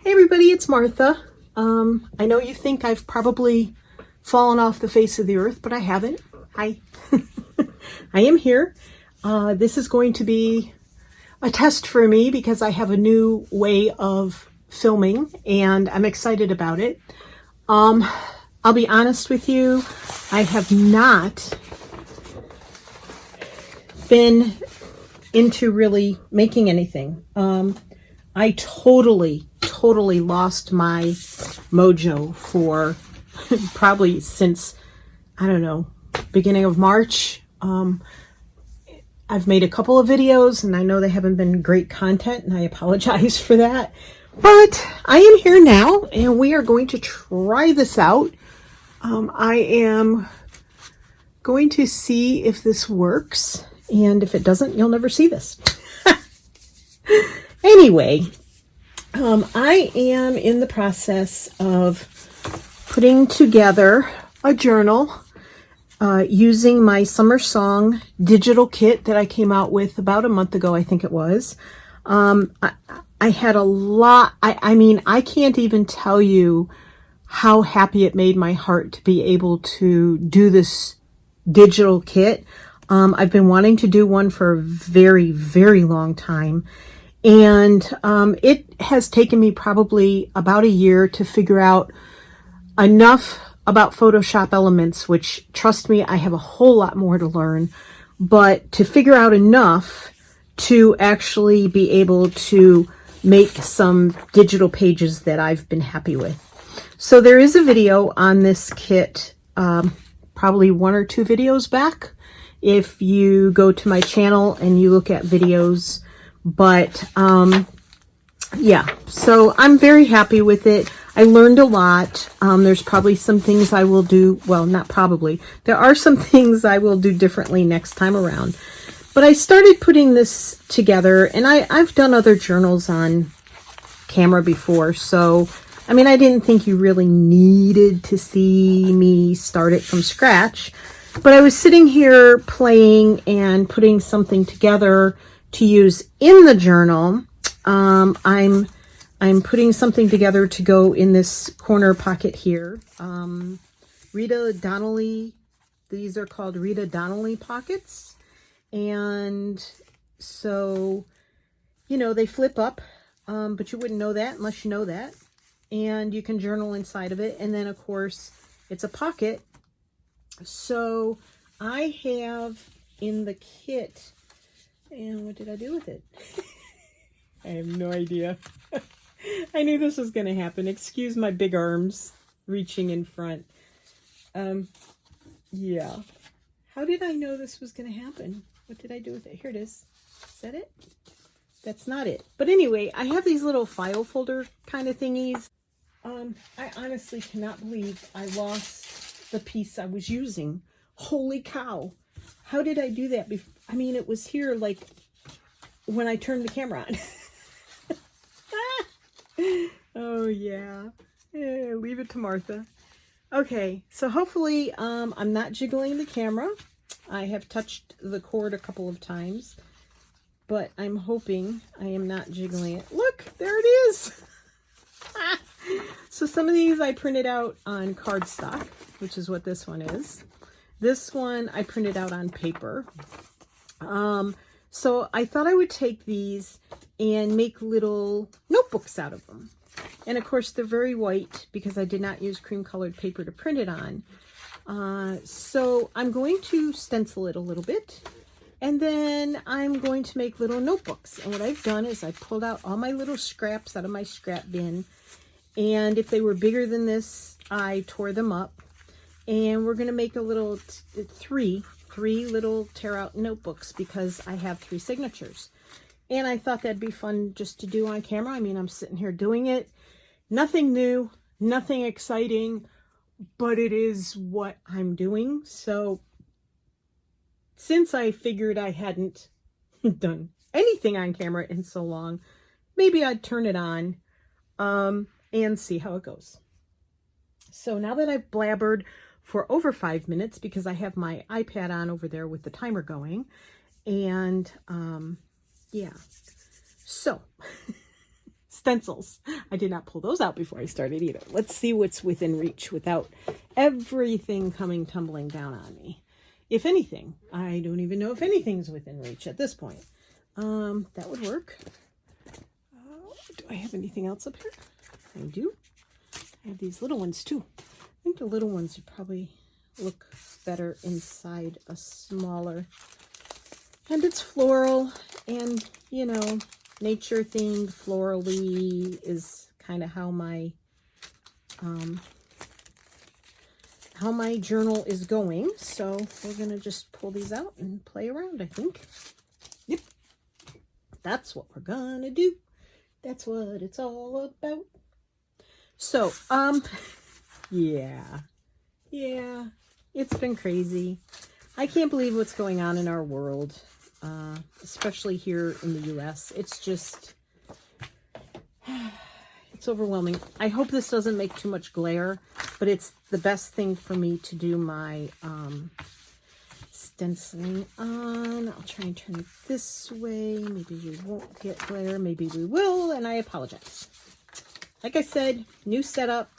Hey everybody, it's Martha. I know you think I've probably fallen off the face of the earth, but I haven't. Hi. I am here. This is going to be a test for me because I have a new way of filming and I'm excited about it. I'll be honest with you, I have not been into really making anything. I totally lost my mojo for probably since, I don't know, beginning of March. I've made a couple of videos and I know they haven't been great content and I apologize for that. But I am here now and we are going to try this out. I am going to see if this works, and if it doesn't, you'll never see this. Anyway, I am in the process of putting together a journal using my Summer Song digital kit that I came out with about a month ago, I think it was. I had a lot, I mean, I can't even tell you how happy it made my heart to be able to do this digital kit. I've been wanting to do one for a very long time. And it has taken me probably about a year to figure out enough about Photoshop elements, which, trust me, I have a whole lot more to learn, but to figure out enough to actually be able to make some digital pages that I've been happy with. So there is a video on this kit, probably one or two videos back, if you go to my channel and you look at videos. But yeah, so I'm very happy with it. I learned a lot. There's probably some things I will do, well, not probably. There are some things I will do differently next time around. But I started putting this together, and I've done other journals on camera before, so I mean, I didn't think you really needed to see me start it from scratch, but I was sitting here playing and putting something together to use in the journal. I'm putting something together to go in this corner pocket here. Rita Donnelly, these are called Rita Donnelly pockets. And so, you know, they flip up, but you wouldn't know that unless you know that. And you can journal inside of it. And then, of course, it's a pocket. So I have in the kit, and what did I do with it? I have no idea. I knew this was going to happen. Excuse my big arms reaching in front. Yeah. How did I know this was going to happen? What did I do with it? Here it is. Is that it? That's not it. But anyway, I have these little file folder kind of thingies. I honestly cannot believe I lost the piece I was using. Holy cow. How did I do that? I mean, it was here like when I turned the camera on. Oh, yeah. Leave it to Martha. Okay, so hopefully I'm not jiggling the camera. I have touched the cord a couple of times, but I'm hoping I am not jiggling it. Look, there it is. So some of these I printed out on cardstock, which is what this one is. This one I printed out on paper. So I thought I would take these and make little notebooks out of them. And of course they're very white because I did not use cream colored paper to print it on. So I'm going to stencil it a little bit. And then I'm going to make little notebooks. And what I've done is I pulled out all my little scraps out of my scrap bin. And if they were bigger than this, I tore them up. And we're going to make a little three little tear out notebooks because I have 3 signatures. And I thought that'd be fun just to do on camera. I mean, I'm sitting here doing it. Nothing new, nothing exciting, but it is what I'm doing. So since I figured I hadn't done anything on camera in so long, maybe I'd turn it on and see how it goes. So now that I've blabbered for over 5 minutes, because I have my iPad on over there with the timer going, and yeah, so stencils. I did not pull those out before I started either. Let's see what's within reach without everything coming tumbling down on me. If anything, I don't even know if anything's within reach at this point. That would work. Do I have anything else up here? I do. I have these little ones too. I think the little ones would probably look better inside a smaller. And it's floral, and you know, nature themed florally is kind of how my journal is going. So we're gonna just pull these out and play around, I think. Yep, that's what we're gonna do. That's what it's all about. So yeah, it's been crazy. I can't believe what's going on in our world, especially here in the US. It's just, it's overwhelming. I hope this doesn't make too much glare, but it's the best thing for me to do my stenciling on. I'll try and turn it this way. Maybe we won't get glare. Maybe we will, and I apologize. Like I said, new setup,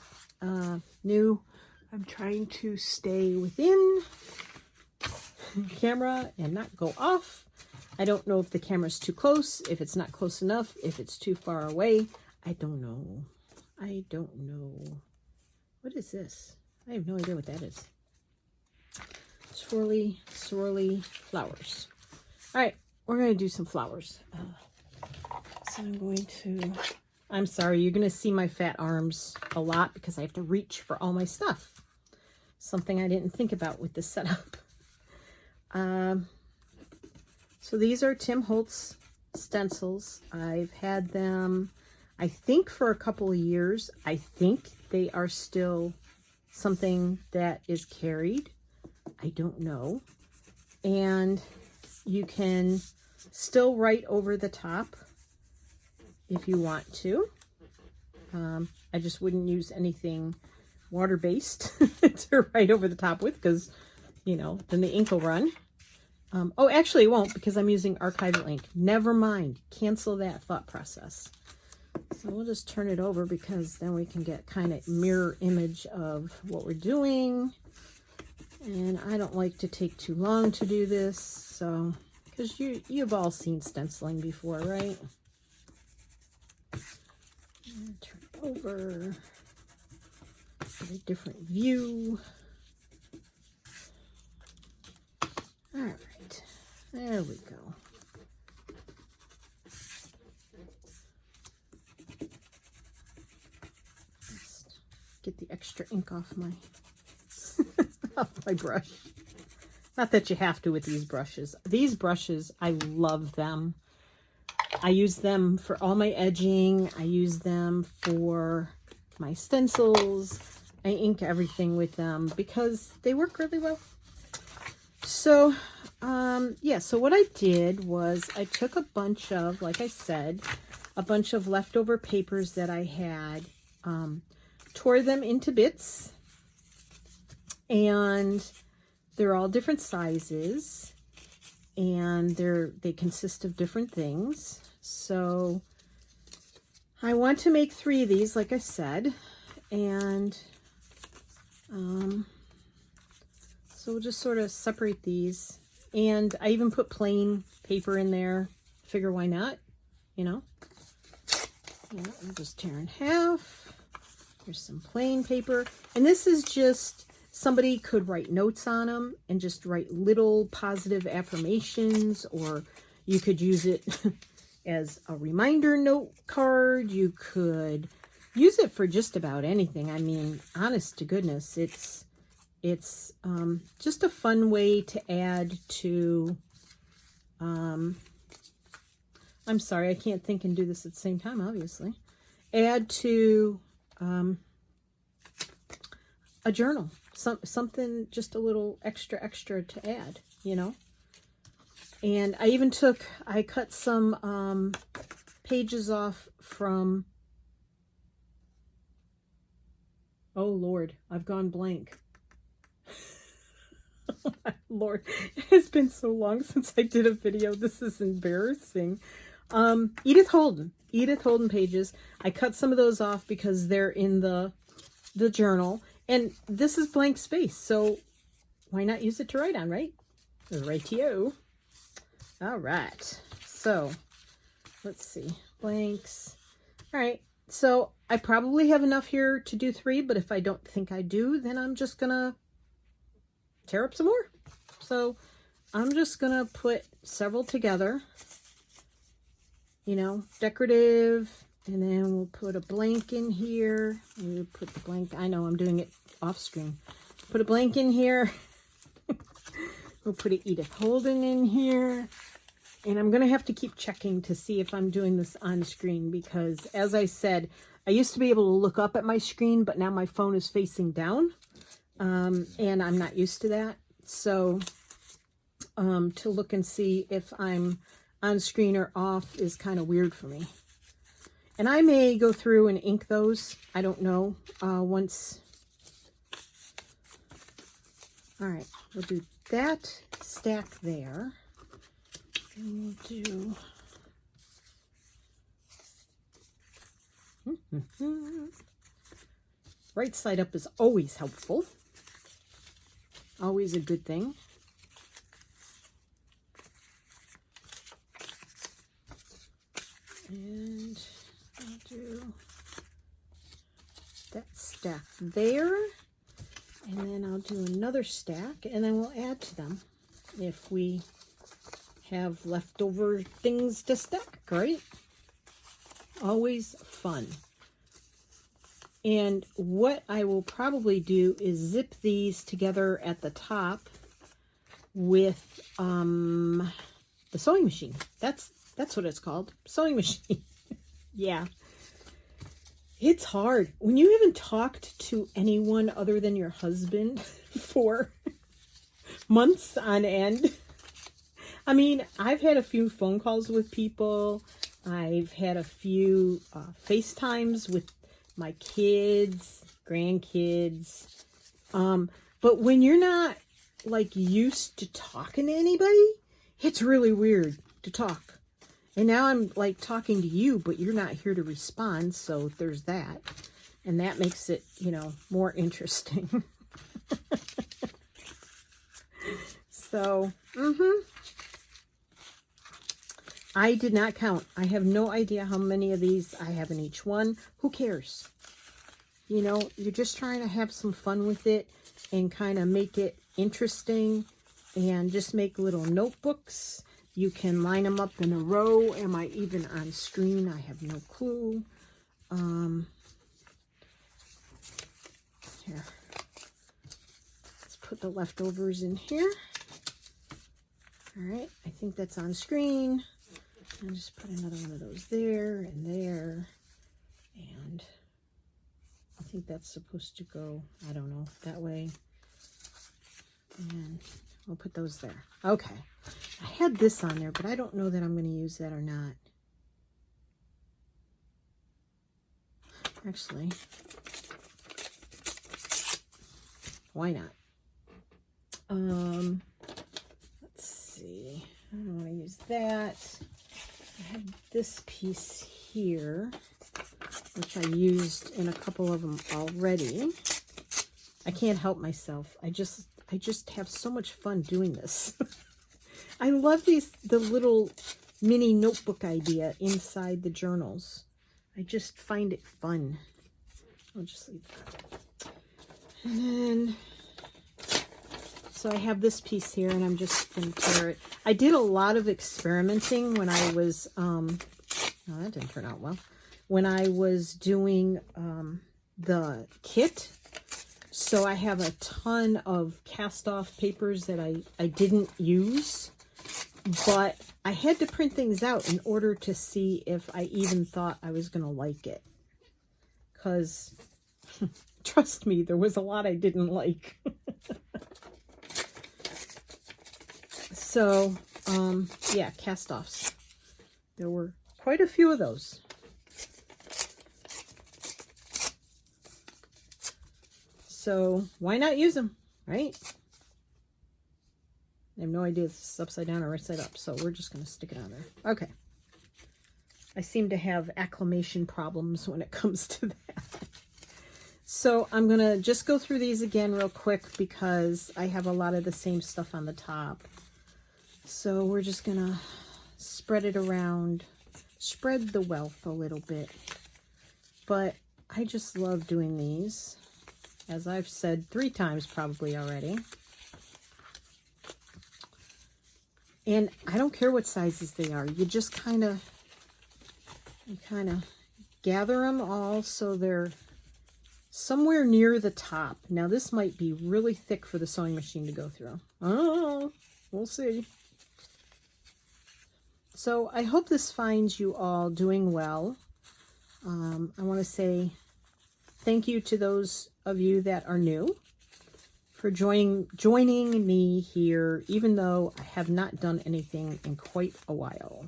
I'm trying to stay within camera and not go off. I don't know if the camera's too close, if it's not close enough, if it's too far away. I don't know. What is this? I have no idea what that is. Swirly, swirly flowers. All right, we're going to do some flowers. So I'm sorry, you're going to see my fat arms a lot because I have to reach for all my stuff. Something I didn't think about with this setup. So these are Tim Holtz stencils. I've had them, I think, for a couple of years. I think they are still something that is carried. I don't know. And you can still write over the top if you want to. I just wouldn't use anything water-based to write over the top with, because, you know, then the ink will run. Oh, actually it won't, because I'm using archival ink. Never mind. Cancel that thought process. So we'll just turn it over, because then we can get kind of mirror image of what we're doing. And I don't like to take too long to do this, so, because you've all seen stenciling before, right? And turn it over. Get a different view. All right, there we go. Just get the extra ink off my off my brush. Not that you have to with these brushes. These brushes, I love them. I use them for all my edging. I use them for my stencils. I ink everything with them because they work really well. So, yeah, so what I did was I took a bunch of, like I said, a bunch of leftover papers that I had, tore them into bits, and they're all different sizes, and they consist of different things. So I want to make 3 of these, like I said, and so we'll just sort of separate these. And I even put plain paper in there. Figure why not, you know? Yeah, I'll just tear in half. There's some plain paper. And this is just, somebody could write notes on them and just write little positive affirmations, or you could use it as a reminder note card. You could use it for just about anything. I mean, honest to goodness, it's just a fun way to add to, I'm sorry, I can't think and do this at the same time, obviously. Add to a journal, something just a little extra to add, you know. And I even I cut some pages off from, oh Lord, I've gone blank. Oh my Lord, it has been so long since I did a video. This is embarrassing. Edith Holden pages. I cut some of those off because they're in the journal, and this is blank space, so why not use it to write on, right? Rightio. All right, so let's see, blanks. All right, so I probably have enough here to do 3, but if I don't think I do, then I'm just gonna tear up some more. So I'm just gonna put several together, you know, decorative, and then we'll put a blank in here. We'll put the blank, I know I'm doing it off screen. Put a blank in here. We'll put an Edith Holden in here. And I'm going to have to keep checking to see if I'm doing this on screen, because as I said, I used to be able to look up at my screen, but now my phone is facing down, and I'm not used to that. So to look and see if I'm on screen or off is kind of weird for me. And I may go through and ink those. I don't know. Once. All right, we'll do that stack there. And we'll do right side up is always helpful. Always a good thing. And I'll do that stack there. And then I'll do another stack, and then we'll add to them if we have leftover things to stack, right? Always fun. And what I will probably do is zip these together at the top with the sewing machine. That's what it's called, sewing machine. Yeah. It's hard when you haven't talked to anyone other than your husband for months on end. I mean, I've had a few phone calls with people. I've had a few FaceTimes with my kids, grandkids. But when you're not like used to talking to anybody, it's really weird to talk. And now I'm like talking to you, but you're not here to respond. So there's that. And that makes it, you know, more interesting. So, I did not count. I have no idea how many of these I have in each one. Who cares? You know, you're just trying to have some fun with it and kind of make it interesting and just make little notebooks. You can line them up in a row. Am I even on screen? I have no clue. Here. Let's put the leftovers in here. All right, I think that's on screen. I'll just put another one of those there and there. And I think that's supposed to go, I don't know, that way. And we'll put those there. Okay. I had this on there, but I don't know that I'm going to use that or not. Actually, why not? Let's see. I don't want to use that. I have this piece here, which I used in a couple of them already. I can't help myself. I just have so much fun doing this. I love the little mini notebook idea inside the journals. I just find it fun. I'll just leave that. And then, so I have this piece here, and I'm just going to tear it. I did a lot of experimenting when I was, no, that didn't turn out well. When I was doing the kit. So I have a ton of cast-off papers that I didn't use. But I had to print things out in order to see if I even thought I was going to like it. Because, trust me, there was a lot I didn't like. So, yeah, cast-offs. There were quite a few of those. So, why not use them, right? I have no idea if this is upside down or right side up, so we're just going to stick it on there. Okay. I seem to have acclimation problems when it comes to that. So I'm going to just go through these again real quick because I have a lot of the same stuff on the top. So we're just going to spread it around, spread the wealth a little bit. But I just love doing these, as I've said 3 times probably already. And I don't care what sizes they are. You just kind of gather them all so they're somewhere near the top. Now this might be really thick for the sewing machine to go through. Oh, we'll see. So I hope this finds you all doing well. I want to say thank you to those of you that are new for joining me here, even though I have not done anything in quite a while.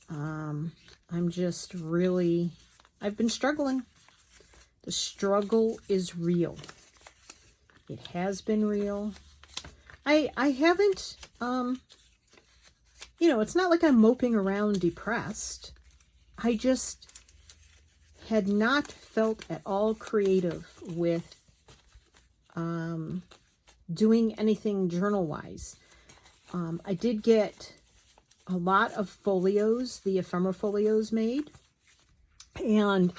I'm just really, I've been struggling. The struggle is real. It has been real. I haven't, you know, it's not like I'm moping around depressed. I just had not felt at all creative with doing anything journal-wise. I did get a lot of folios, the ephemera folios made, and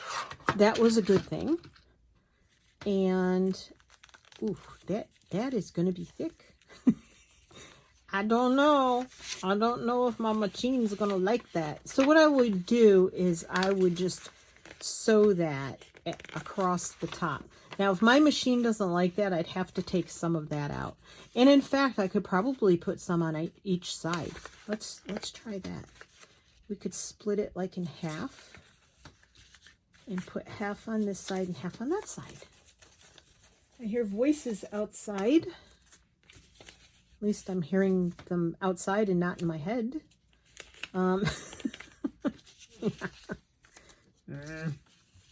that was a good thing. And ooh, that is going to be thick. I don't know. I don't know if my machine's going to like that. So what I would do is I would just sew that across the top. Now, if my machine doesn't like that, I'd have to take some of that out. And in fact, I could probably put some on each side. Let's try that. We could split it like in half and put half on this side and half on that side. I hear voices outside. At least I'm hearing them outside and not in my head.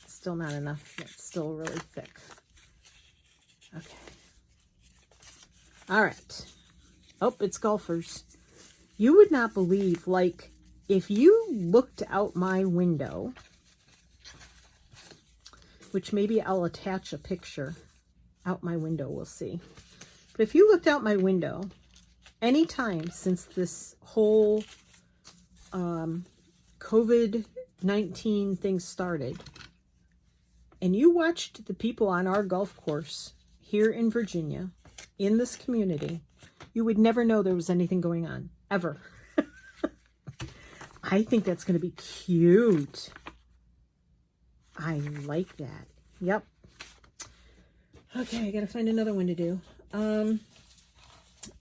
Still not enough. It's still really thick. Okay. All right. Oh, it's golfers. You would not believe, like, if you looked out my window, which maybe I'll attach a picture out my window, we'll see. But if you looked out my window, anytime since this whole COVID-19 thing started, and you watched the people on our golf course here in Virginia, in this community, you would never know there was anything going on, ever. I think that's going to be cute. I like that. Yep. Okay, I got to find another one to do.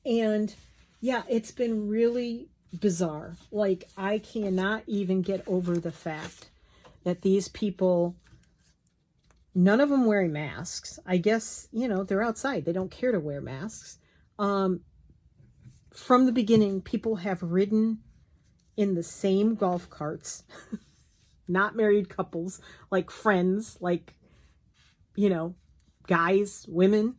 And yeah, it's been really bizarre. Like, I cannot even get over the fact that these people, none of them wearing masks. I guess, you know, they're outside. They don't care to wear masks. From the beginning, people have ridden in the same golf carts, not married couples, like friends, like, you know, guys, women.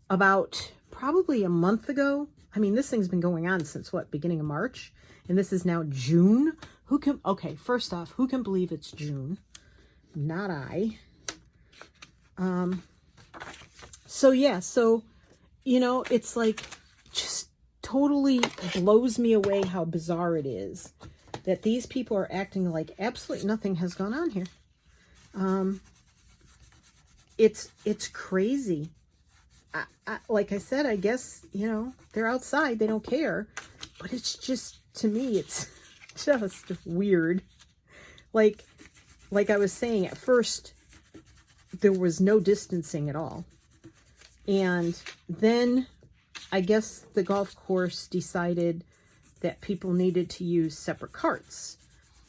About probably a month ago, I mean, this thing's been going on since what, beginning of March? And this is now June. Okay, first off, who can believe it's June? Not I. So yeah, so, you know, it's like, just totally blows me away how bizarre it is that these people are acting like absolutely nothing has gone on here. It's crazy. Like I said, I guess, you know, they're outside, they don't care, but it's just, to me, it's just weird. Like I was saying, at first, there was no distancing at all. And then I guess the golf course decided that people needed to use separate carts.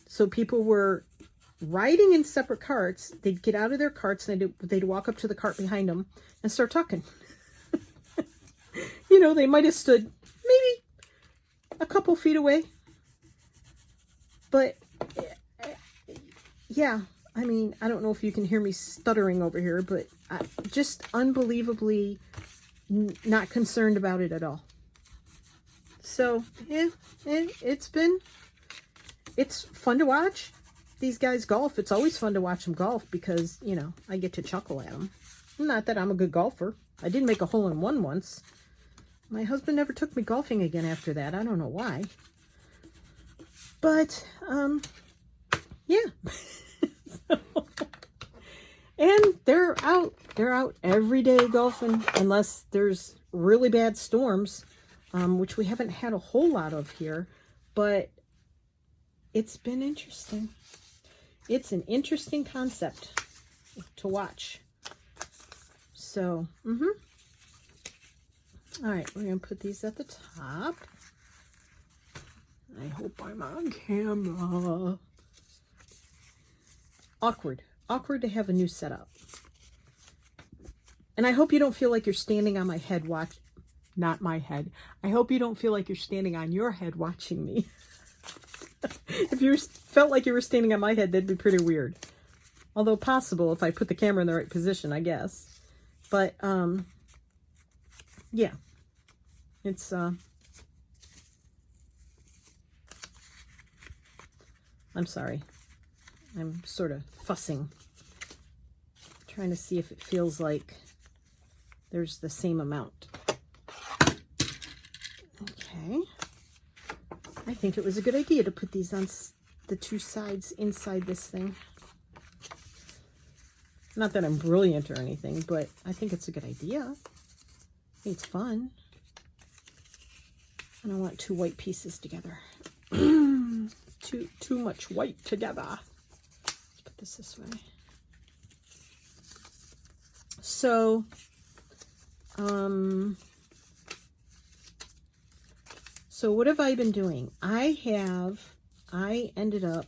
So people were riding in separate carts. They'd get out of their carts and they'd walk up to the cart behind them and start talking. You know, they might have stood maybe a couple feet away. But yeah, I mean, I don't know if you can hear me stuttering over here, but just unbelievably not concerned about it at all. So, yeah, it's been it's fun to watch these guys golf. It's always fun to watch them golf because, you know, I get to chuckle at them. Not that I'm a good golfer. I did make a hole-in-one once. My husband never took me golfing again after that. I don't know why. But, yeah. And they're out every day golfing, unless there's really bad storms, which we haven't had a whole lot of here, but it's been interesting. It's an interesting concept to watch. So, all right, we're going to put these at the top. I hope I'm on camera. Awkward to have a new setup. And I hope you don't feel like you're standing on my head not my head. I hope you don't feel like you're standing on your head watching me. If you felt like you were standing on my head, that'd be pretty weird. Although possible if I put the camera in the right position, I guess. But, yeah. It's, I'm sorry. I'm sort of fussing. Trying to see if it feels like there's the same amount. Okay. I think it was a good idea to put these on the two sides inside this thing. Not that I'm brilliant or anything, but I think it's a good idea. I think it's fun. I don't want two white pieces together. Too much white together. Let's put this way. So, so what have I been doing? I ended up,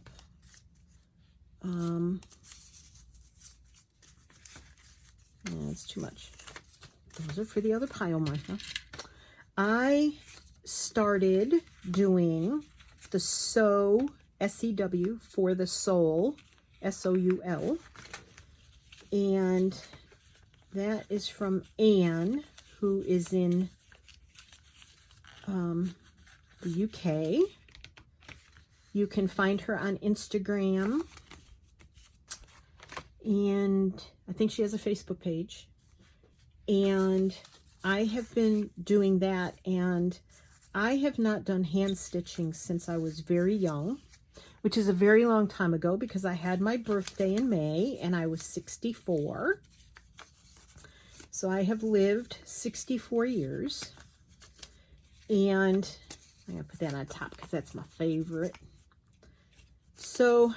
it's too much. Those are for the other pile, Martha. I started doing the sew, S-E-W, for the soul, S-O-U-L. And that is from Anne, who is in the UK. You can find her on Instagram. And I think she has a Facebook page. And I have been doing that, and I have not done hand stitching since I was very young, which is a very long time ago because I had my birthday in May and I was 64. So I have lived 64 years, and I'm going to put that on top because that's my favorite. So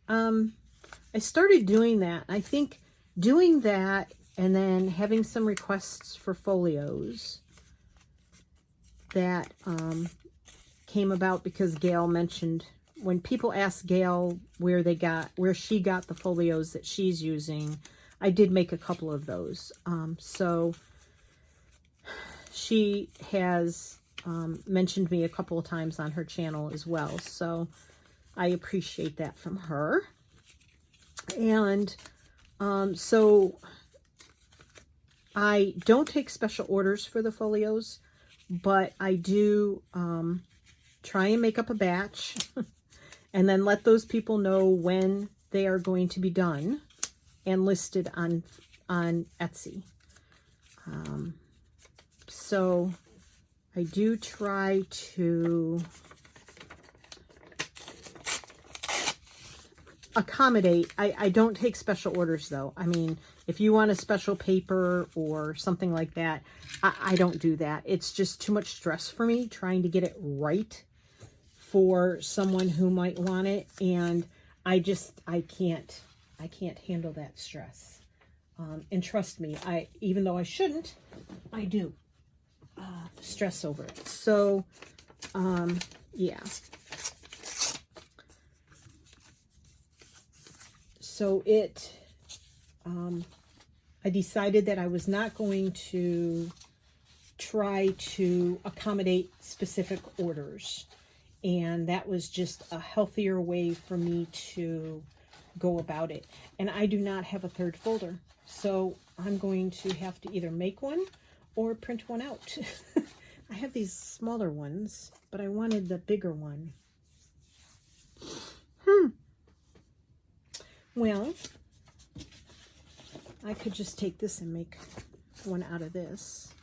I started doing that. I think doing that and then having some requests for folios that came about because Gail mentioned, when people asked Gail where she got the folios that she's using, I did make a couple of those. So she has mentioned me a couple of times on her channel as well. So I appreciate that from her. And so I don't take special orders for the folios, but I do try and make up a batch and then let those people know when they are going to be done and listed on Etsy. So I do try to accommodate. I don't take special orders though. I mean, if you want a special paper or something like that, I don't do that. It's just too much stress for me trying to get it right for someone who might want it, and I can't handle that stress. And trust me, even though I shouldn't, I do stress over it. So yeah. So I decided that I was not going to try to accommodate specific orders. And that was just a healthier way for me to go about it. And I do not have a third folder. So I'm going to have to either make one or print one out. I have these smaller ones, but I wanted the bigger one. Well, I could just take this and make one out of this,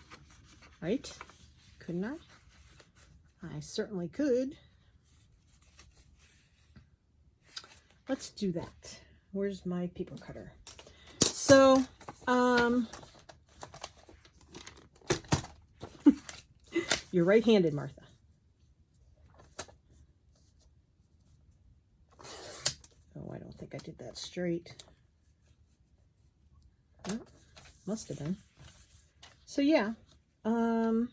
right? Couldn't I? I certainly could. Let's do that. Where's my paper cutter? So, you're right-handed, Martha. Oh, I don't think I did that straight. Oh, must have been. So yeah, so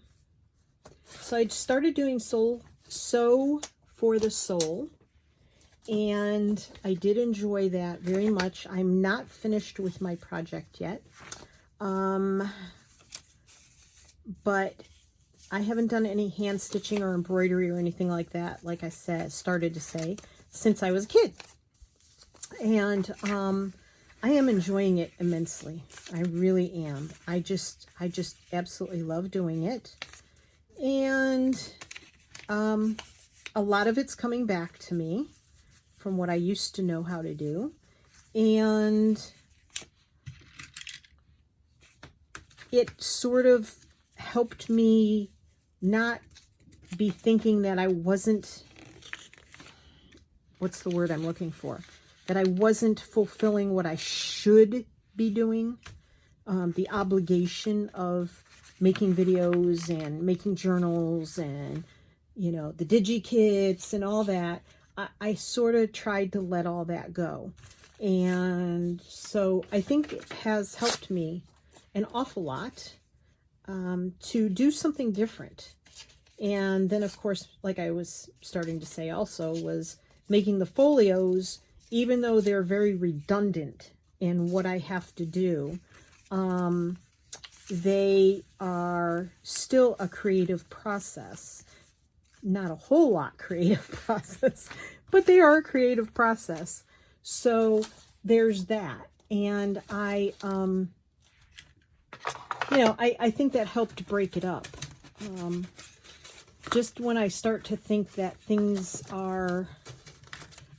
I started doing sew for the soul, and I did enjoy that very much. I'm not finished with my project yet, but I haven't done any hand stitching or embroidery or anything like that, like I started to say, since I was a kid. And I am enjoying it immensely. I really am. I just absolutely love doing it. And a lot of it's coming back to me from what I used to know how to do. And it sort of helped me not be thinking that I wasn't, what's the word I'm looking for? That I wasn't fulfilling what I should be doing. The obligation of making videos and making journals and, you know, the DigiKits and all that. I sort of tried to let all that go. And so I think it has helped me an awful lot to do something different. And then, of course, like I was starting to say also, was making the folios, even though they're very redundant in what I have to do, they are still a creative process. Not a whole lot creative process, but they are a creative process. So there's that. And I think that helped break it up. Just when I start to think that things are,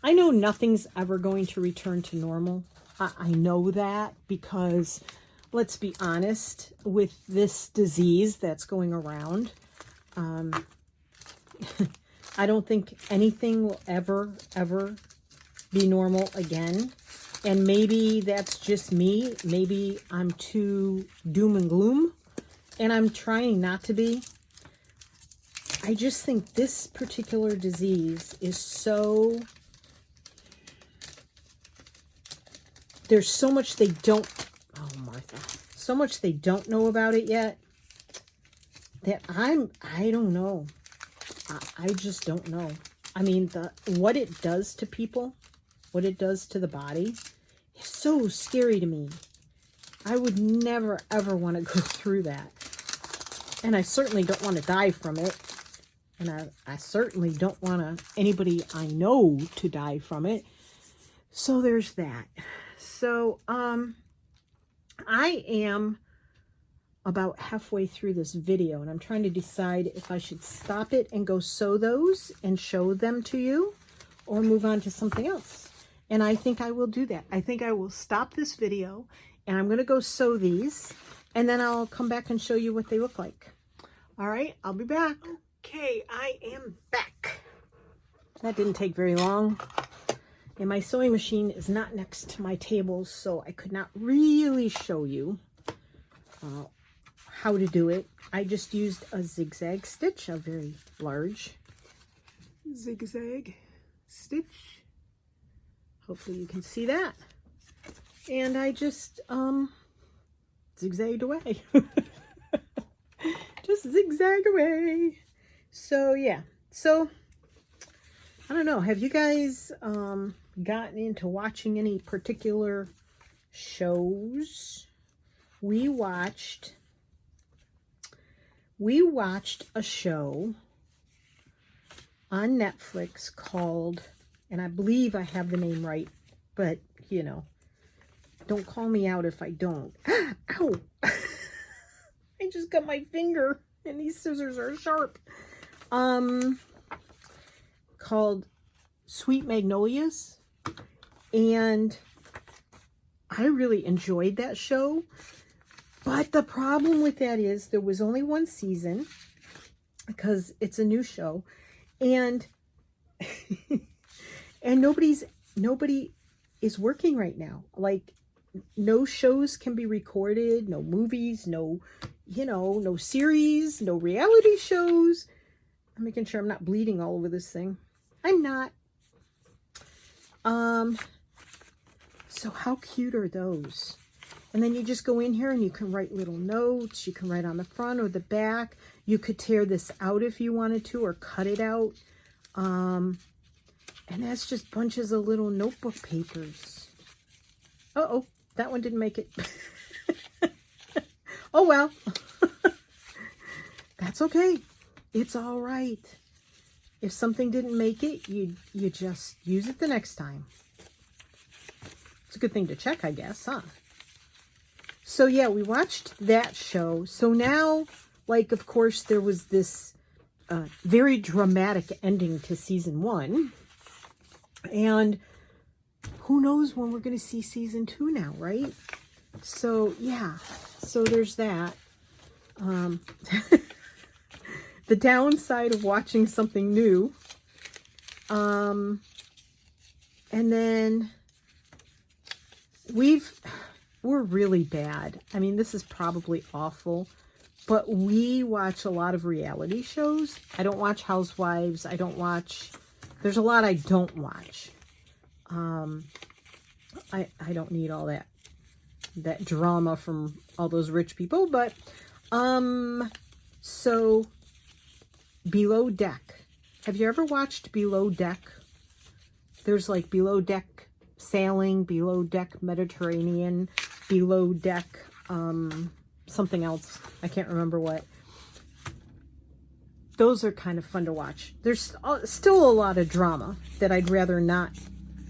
I know nothing's ever going to return to normal. I know that because, let's be honest, with this disease that's going around, I don't think anything will ever be normal again. And maybe that's just me. Maybe I'm too doom and gloom, and I'm trying not to be. I just think this particular disease is so, there's so much they don't, oh Martha, so much they don't know about it yet that I don't know. I just don't know. I mean, what it does to people, what it does to the body is so scary to me. I would never, ever want to go through that. And I certainly don't want to die from it. And I certainly don't want anybody I know to die from it. So there's that. So I am about halfway through this video, and I'm trying to decide if I should stop it and go sew those and show them to you, or move on to something else. And I think I will do that. I think I will stop this video, and I'm going to go sew these, and then I'll come back and show you what they look like. All right, I'll be back. Okay, I am back. That didn't take very long. And my sewing machine is not next to my table, so I could not really show you how to do it. I just used a zigzag stitch, a very large zigzag stitch. Hopefully you can see that. And I just zigzagged away. Just zigzag away. So yeah, so I don't know, have you guys gotten into watching any particular shows? We watched a show on Netflix called, and I believe I have the name right, but you know, don't call me out if I don't. Ow! I just got my finger, and these scissors are sharp. Called Sweet Magnolias, and I really enjoyed that show. But the problem with that is there was only one season because it's a new show, and and nobody is working right now. Like, no shows can be recorded, no movies, no series, no reality shows. I'm making sure I'm not bleeding all over this thing. I'm not. So how cute are those? And then you just go in here and you can write little notes. You can write on the front or the back. You could tear this out if you wanted to, or cut it out. And that's just bunches of little notebook papers. Uh-oh, that one didn't make it. Oh, well. That's okay. It's all right. If something didn't make it, you just use it the next time. It's a good thing to check, I guess, huh? So, yeah, we watched that show. So now, like, of course, there was this very dramatic ending to season 1. And who knows when we're going to see season 2 now, right? So, yeah. So there's that. The downside of watching something new. And then we're really bad. I mean, this is probably awful, but we watch a lot of reality shows. I don't watch Housewives. There's a lot I don't watch. I don't need all that drama from all those rich people, but so Below Deck. Have you ever watched Below Deck? There's like Below Deck Sailing, Below Deck Mediterranean, Below Deck something else. I can't remember what. Those are kind of fun to watch. There's still a lot of drama that I'd rather not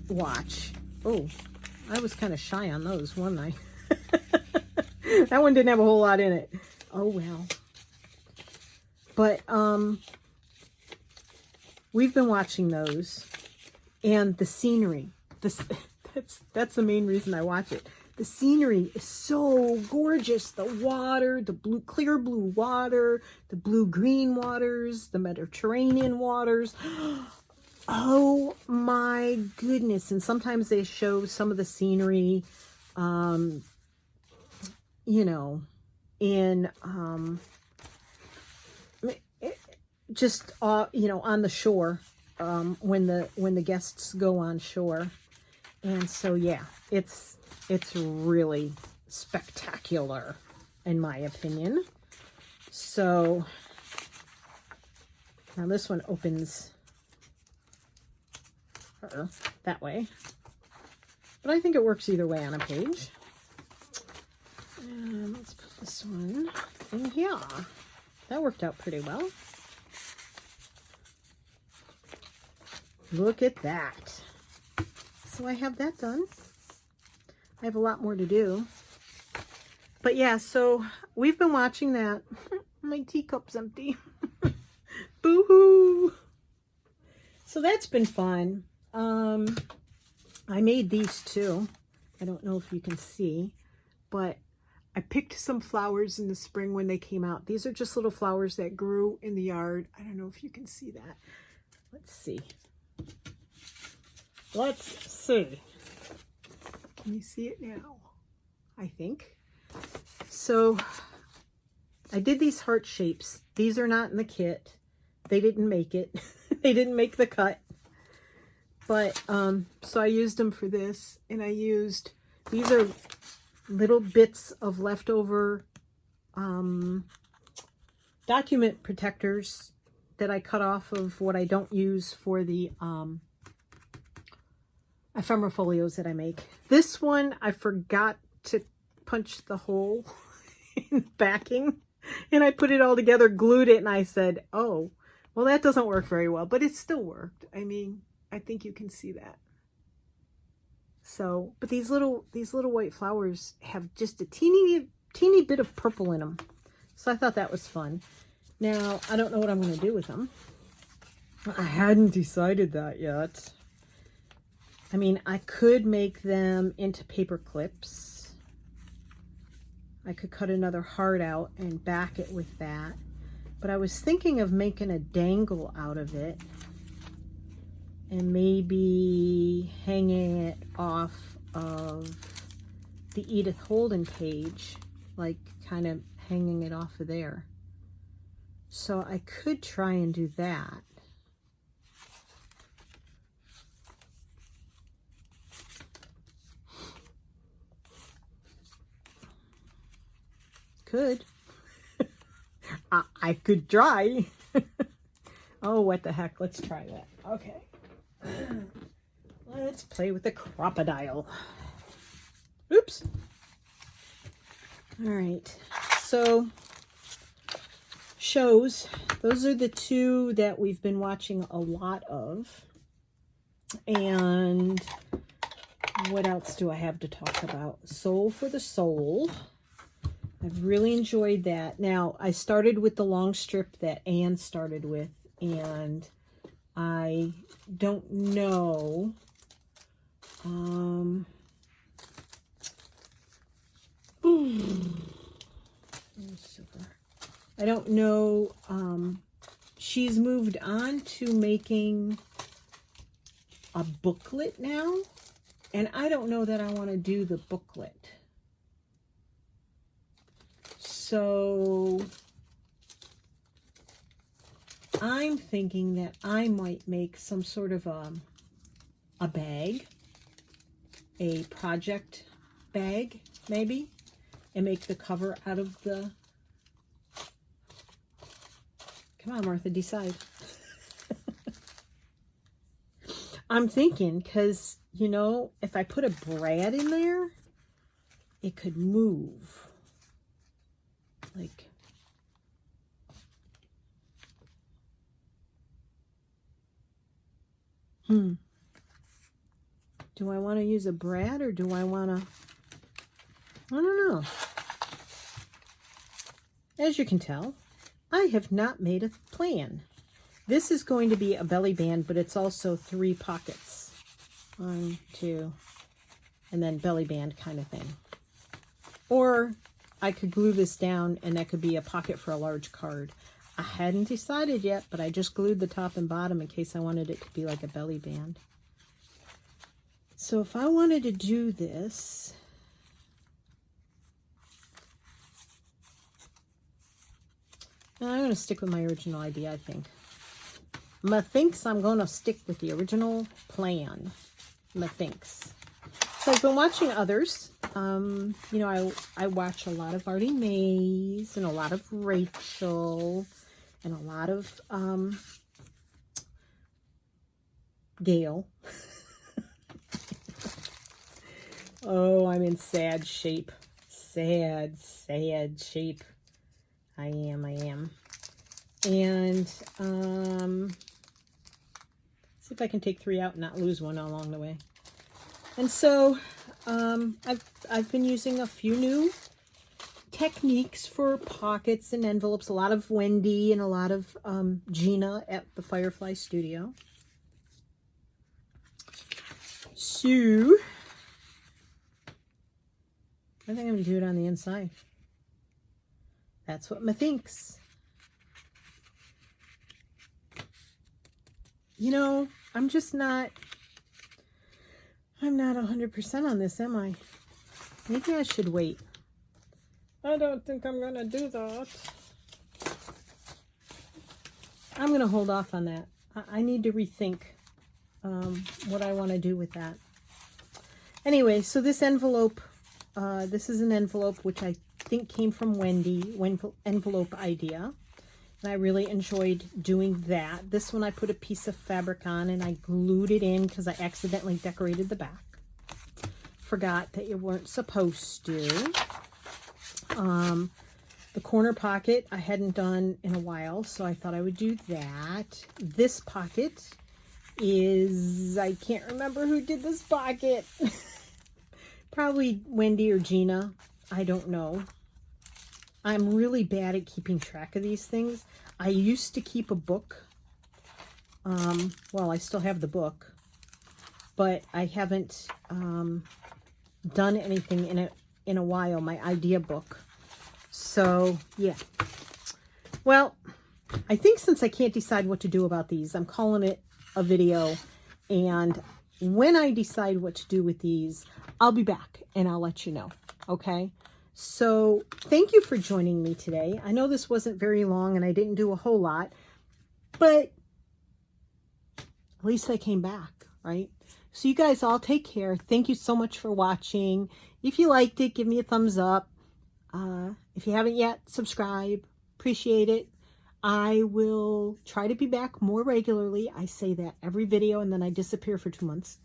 watch. Oh, I was kind of shy on those, wasn't I? That one didn't have a whole lot in it. Oh, well. But we've been watching those, and the scenery. That's the main reason I watch it. The scenery is so gorgeous. The water, the clear blue water, the blue-green waters, the Mediterranean waters. Oh my goodness. And sometimes they show some of the scenery, in, just, on the shore, when the guests go on shore. And so, yeah, it's really spectacular, in my opinion. So, now this one opens that way. But I think it works either way on a page. And let's put this one in here. That worked out pretty well. Look at that. So I have that done. I have a lot more to do. But yeah, so we've been watching that. My teacup's empty. Boo-hoo. So that's been fun. I made these too. I don't know if you can see, but I picked some flowers in the spring when they came out. These are just little flowers that grew in the yard. I don't know if you can see that. Let's see. Let's see. Can you see it now? I think. So I did these heart shapes. These are not in the kit. They didn't make it. They didn't make the cut. But, so I used them for this, and these are little bits of leftover document protectors that I cut off of what I don't use for the ephemera folios that I make. This one, I forgot to punch the hole in the backing, and I put it all together, glued it, and I said, oh, well, that doesn't work very well, but it still worked. I mean, I think you can see that. So, but these little white flowers have just a teeny bit of purple in them. So I thought that was fun. Now, I don't know what I'm going to do with them. I hadn't decided that yet. I mean, I could make them into paper clips. I could cut another heart out and back it with that. But I was thinking of making a dangle out of it and maybe hanging it off of the Edith Holden page, like kind of hanging it off of there. So I could try and do that. Could. I could try. Oh, what the heck. Let's try that. Okay. Let's play with the crocodile. Oops. All right. So, shows. Those are the two that we've been watching a lot of. And what else do I have to talk about? Soul for the Soul. I've really enjoyed that. Now, I started with the long strip that Anne started with, and I don't know. I don't know. She's moved on to making a booklet now, and I don't know that I want to do the booklet. So I'm thinking that I might make some sort of a bag, a project bag maybe, and make the cover out of the, come on Martha, decide. I'm thinking, because, you know, if I put a Brad in there, it could move. Like, do I want to use a Brad, or do I want to, I don't know. As you can tell, I have not made a plan. This is going to be a belly band, but it's also 3 pockets. 1, 2, and then belly band kind of thing. Or I could glue this down and that could be a pocket for a large card. I hadn't decided yet, but I just glued the top and bottom in case I wanted it to be like a belly band. So if I wanted to do this, I'm going to stick with my original idea, I think. Methinks I'm going to stick with the original plan. Methinks. So I've been watching others. You know, I watch a lot of Artie Mays and a lot of Rachel and a lot of Gail. Oh, I'm in sad shape. Sad shape. I am. And see if I can take 3 out and not lose one along the way. And so I've been using a few new techniques for pockets and envelopes. A lot of Wendy and a lot of Gina at the Firefly Studio. So I think I'm going to do it on the inside. That's what methinks. You know, I'm not 100% on this, am I? Maybe I should wait. I don't think I'm going to do that. I'm going to hold off on that. I need to rethink what I want to do with that. Anyway, so this envelope, this is an envelope which I think came from Wendy, envelope idea. And I really enjoyed doing that. This one I put a piece of fabric on and I glued it in because I accidentally decorated the back. Forgot that you weren't supposed to. The corner pocket I hadn't done in a while, so I thought I would do that. This pocket is, I can't remember who did this pocket. Probably Wendy or Gina. I don't know. I'm really bad at keeping track of these things. I used to keep a book. Well, I still have the book. but I haven't done anything in a while, my idea book. So yeah. Well, I think since I can't decide what to do about these, I'm calling it a video. And when I decide what to do with these, I'll be back and I'll let you know. Okay? So thank you for joining me today. I know this wasn't very long and I didn't do a whole lot, but at least I came back, right? So you guys all take care. Thank you so much for watching. If you liked it, give me a thumbs up. If you haven't yet, subscribe. Appreciate it. I will try to be back more regularly. I say that every video and then I disappear for 2 months,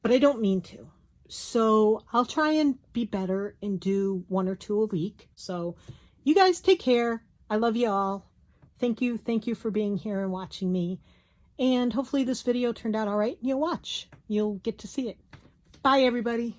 but I don't mean to. So I'll try and be better and do 1 or 2 a week. So you guys take care. I love you all. Thank you. Thank you for being here and watching me. And hopefully this video turned out all right. You'll watch. You'll get to see it. Bye, everybody.